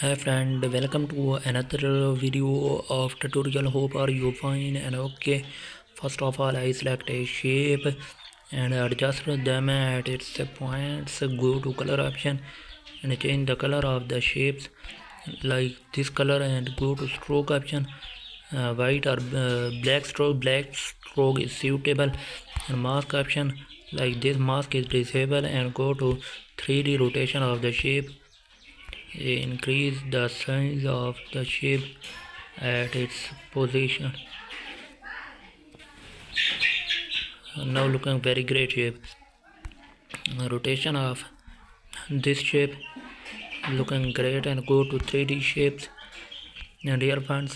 Hi friend, welcome to another video of tutorial. Hope are you fine and okay. First of all, I select a shape and adjust them at its points. Go to color option and change the color of the shapes like this color and go to stroke option. White or black stroke. Black stroke is suitable. And mask option like this mask is disabled and go to 3D rotation of the shape. Increase the size of the shape at its position. Now looking very great shape. Rotation of this shape looking great and go to 3D shapes and here find